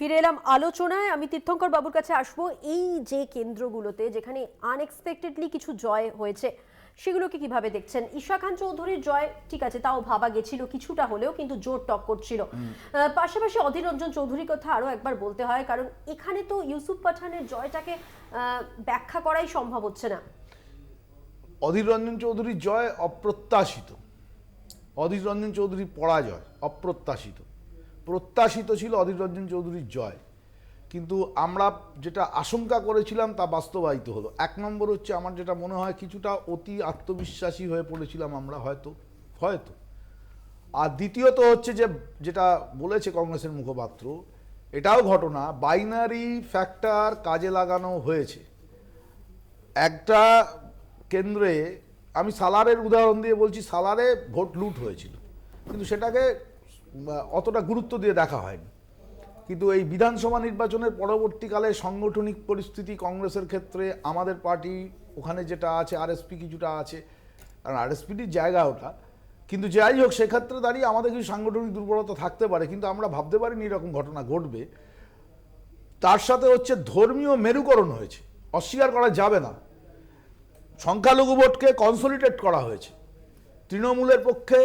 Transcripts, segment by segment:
ফিরে এলাম আলোচনায়। আমি তীর্থঙ্কর বাবুর কাছে আসবো। এই যে কেন্দ্রগুলোতে যেখানে আনএক্সপেক্টেডলি কিছু জয় হয়েছে, সেগুলোকে কিভাবে দেখছেন? ঈশা খান চৌধুরীর জয় ঠিক আছে, তাও ভাবা গেছিল কিছুটা হলেও, কিন্তু জোর টক্কর ছিল। পাশাপাশি অধীর রঞ্জন চৌধুরীর কথা আরো একবার বলতে হয়, কারণ এখানে তো ইউসুফ পাঠানের জয়টাকে ব্যাখ্যা করাই সম্ভব হচ্ছে না। অধীর রঞ্জন চৌধুরীর জয় অপ্রত্যাশিত, অধীর রঞ্জন চৌধুরীর পরাজয় অপ্রত্যাশিত। প্রত্যাশিত ছিল অধীর রঞ্জন চৌধুরীর জয়, কিন্তু আমরা যেটা আশঙ্কা করেছিলাম তা বাস্তবায়িত হলো। এক নম্বর হচ্ছে, আমার যেটা মনে হয় কিছুটা অতি আত্মবিশ্বাসী হয়ে পড়েছিলাম আমরা, হয়তো হয়তো আর দ্বিতীয়ত হচ্ছে যে যেটা বলেছে কংগ্রেসের মুখপাত্র, এটাও ঘটনা, বাইনারি ফ্যাক্টর কাজে লাগানো হয়েছে। একটা কেন্দ্রে, আমি সালারের উদাহরণ দিয়ে বলছি, সালারে ভোট লুট হয়েছিল, কিন্তু সেটাকে অতটা গুরুত্ব দিয়ে দেখা হয়নি। কিন্তু এই বিধানসভা নির্বাচনের পরবর্তীকালে সাংগঠনিক পরিস্থিতি কংগ্রেসের ক্ষেত্রে, আমাদের পার্টি ওখানে যেটা আছে, আরএসপি কিছুটা আছে, কারণ আরএসপিটির জায়গা ওটা, কিন্তু যাই হোক সেক্ষেত্রে দাঁড়িয়ে আমাদের কিছু সাংগঠনিক দুর্বলতা থাকতে পারে, কিন্তু আমরা ভাবতে পারিনি এরকম ঘটনা ঘটবে। তার সাথে হচ্ছে ধর্মীয় মেরুকরণ হয়েছে, অস্বীকার করা যাবে না। সংখ্যালঘু ভোটকে কনসলিডেট করা হয়েছে, তৃণমূলের পক্ষে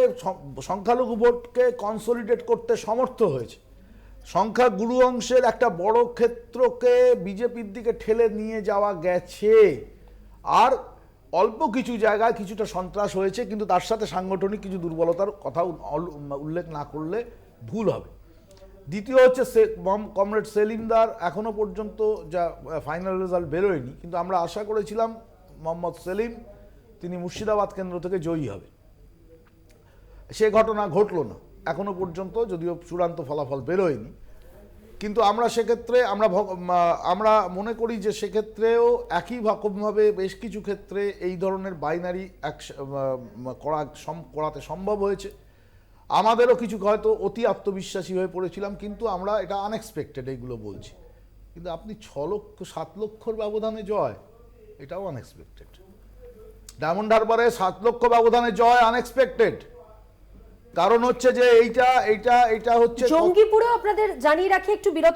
সংখ্যালঘু ভোটকে কনসলিডেট করতে সমর্থ হয়েছে। সংখ্যাগুরু অংশের একটা বড় ক্ষেত্রকে বিজেপির দিকে ঠেলে নিয়ে যাওয়া গেছে, আর অল্প কিছু জায়গায় কিছুটা সন্ত্রাস হয়েছে, কিন্তু তার সাথে সাংগঠনিক কিছু দুর্বলতার কথা উল্লেখ না করলে ভুল হবে। দ্বিতীয় হচ্ছে কমরেড সেলিমদার এখনো পর্যন্ত যা ফাইনাল রেজাল্ট বেরোয়নি, কিন্তু আমরা আশা করেছিলাম মোহাম্মদ সেলিম তিনি মুর্শিদাবাদ কেন্দ্র থেকে জয়ী হবে। সে ঘটনা ঘটল না এখনো পর্যন্ত, যদিও চূড়ান্ত ফলাফল বেরোয়নি। কিন্তু আমরা সেক্ষেত্রে আমরা মনে করি যে সেক্ষেত্রেও একই রকমভাবে বেশ কিছু ক্ষেত্রে এই ধরনের বাইনারি করাতে সম্ভব হয়েছে। আমাদেরও কিছু হয়তো অতি আত্মবিশ্বাসী হয়ে পড়েছিলাম, কিন্তু আমরা এটা আনএক্সপেক্টেড এইগুলো বলছি। কিন্তু আপনি 7 লক্ষর ব্যবধানে জয়, এটাও আনএক্সপেক্টেড। ডায়মন্ড হারবারে 7 লক্ষ ব্যবধানে জয় আনএক্সপেক্টেড। কারণ হচ্ছে যে এইটা হচ্ছে জঙ্গিপুরেও আপনাদের জানিয়ে রাখি একটু বিরত